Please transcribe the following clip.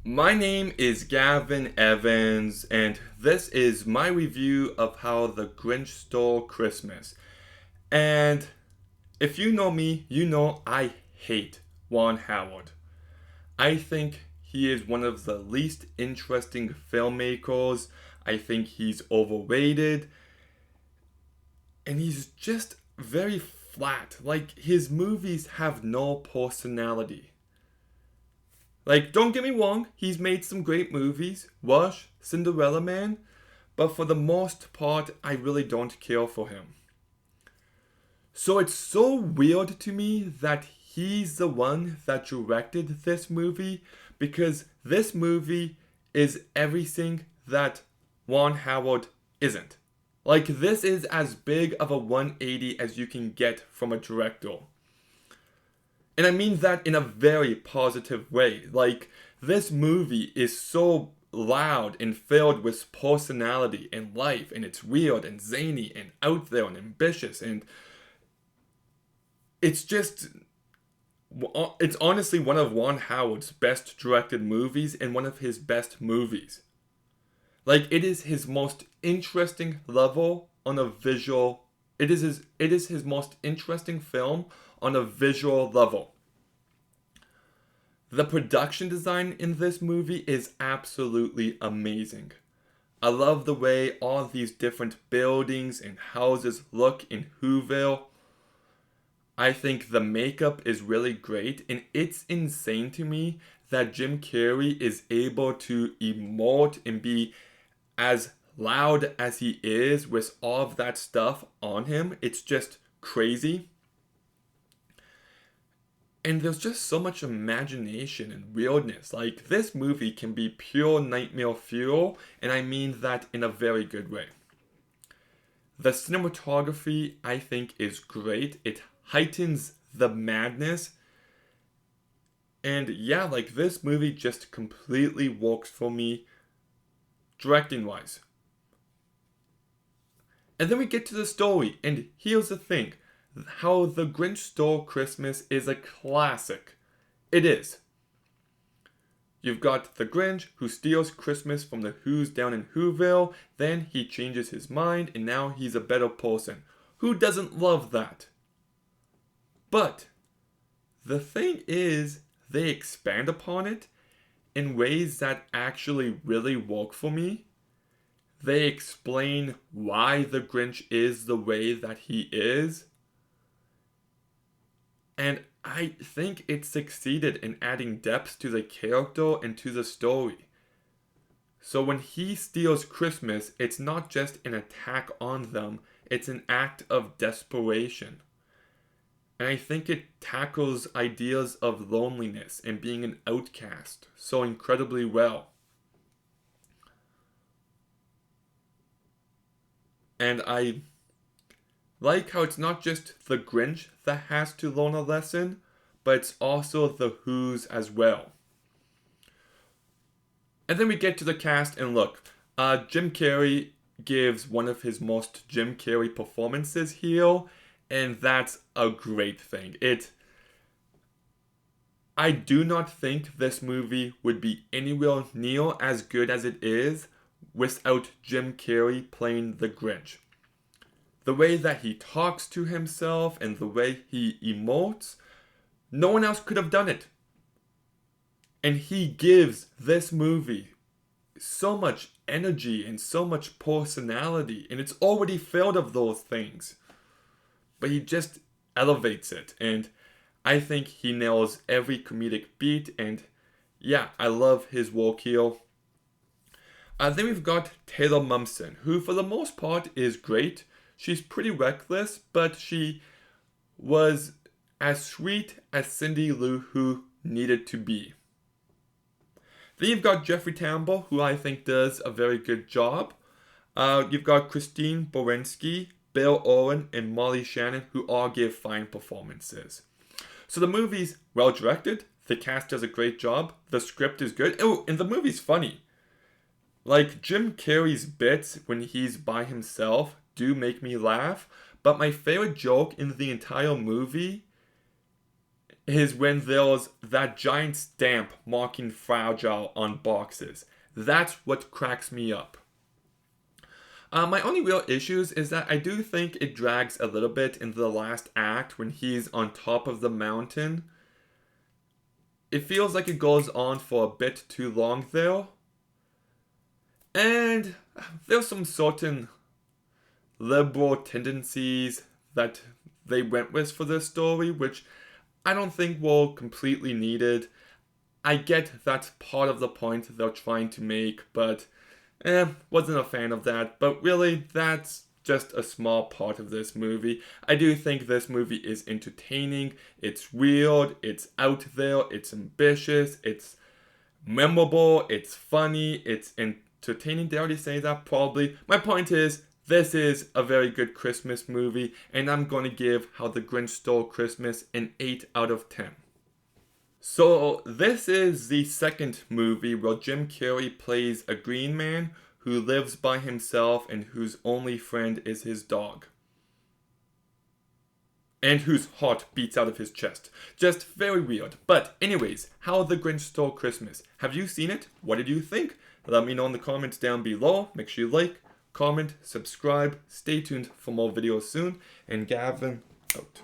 My name is Gavin Evans, and this is my review of how the Grinch Stole Christmas. And if you know me, you know I hate Ron Howard. I think he is one of the least interesting filmmakers. I think he's overrated, and he's just very flat. Like, his movies have no personality. Like, don't get me wrong, he's made some great movies, Rush, Cinderella Man, but for the most part, I really don't care for him. So it's so weird to me that he's the one that directed this movie because this movie is everything that Ron Howard isn't. Like, this is as big of a 180 as you can get from a director. And I mean that in a very positive way. Like, this movie is so loud and filled with personality and life, and it's weird and zany and out there and ambitious, and it's just. It's honestly one of Ron Howard's best directed movies and one of his best movies. Like, it is his most interesting level on a visual. It is his most interesting film on a visual level. The production design in this movie is absolutely amazing. I love the way all these different buildings and houses look in Whoville. I think the makeup is really great, and it's insane to me that Jim Carrey is able to emote and be as loud as he is with all of that stuff on him. It's just crazy. And there's just so much imagination and weirdness. Like, this movie can be pure nightmare fuel, and I mean that in a very good way. The cinematography, I think, is great. It heightens the madness. And yeah, like, this movie just completely works for me, directing wise. And then we get to the story, and here's the thing. How The Grinch Stole Christmas is a classic. It is. You've got the Grinch who steals Christmas from the Who's down in Whoville, then he changes his mind, and now he's a better person. Who doesn't love that? But the thing is, they expand upon it in ways that actually really work for me. They explain why the Grinch is the way that he is. And I think it succeeded in adding depth to the character and to the story. So when he steals Christmas, it's not just an attack on them, it's an act of desperation. And I think it tackles ideas of loneliness and being an outcast so incredibly well. And I like how it's not just the Grinch that has to learn a lesson, but it's also the Who's as well. And then we get to the cast, and look, Jim Carrey gives one of his most Jim Carrey performances here, and that's a great thing. I do not think this movie would be anywhere near as good as it is without Jim Carrey playing the Grinch. The way that he talks to himself and the way he emotes, no one else could have done it. And he gives this movie so much energy and so much personality, and it's already filled of those things. But he just elevates it, and I think he nails every comedic beat, and yeah, I love his work here. Then we've got Taylor Momsen, who for the most part is great. She's pretty reckless, but she was as sweet as Cindy Lou Who needed to be. Then you've got Jeffrey Tambor, who I think does a very good job. You've got Christine Baranski, Bill Owen, and Molly Shannon, who all give fine performances. So the movie's well directed, the cast does a great job, the script is good. Oh, and the movie's funny. Like, Jim Carrey's bits when he's by himself do make me laugh, but my favorite joke in the entire movie, is when there's that giant stamp marking fragile on boxes. That's what cracks me up. My only real issues is that I do think it drags a little bit in the last act when he's on top of the mountain. It feels like it goes on for a bit too long there. And there's some certain liberal tendencies that they went with for this story, which I don't think were completely needed. I get that's part of the point they're trying to make, but wasn't a fan of that. But really, that's just a small part of this movie. I do think this movie is entertaining. It's weird, it's out there, it's ambitious, it's memorable, it's funny, it's entertaining. Did I already say that? Probably. My point is, this is a very good Christmas movie, and I'm going to give How the Grinch Stole Christmas an 8 out of 10. So, this is the second movie where Jim Carrey plays a green man who lives by himself and whose only friend is his dog. And whose heart beats out of his chest. Just very weird. But anyways, How the Grinch Stole Christmas. Have you seen it? What did you think? Let me know in the comments down below. Make sure you like, comment, subscribe. Stay tuned for more videos soon. And Gavin, out.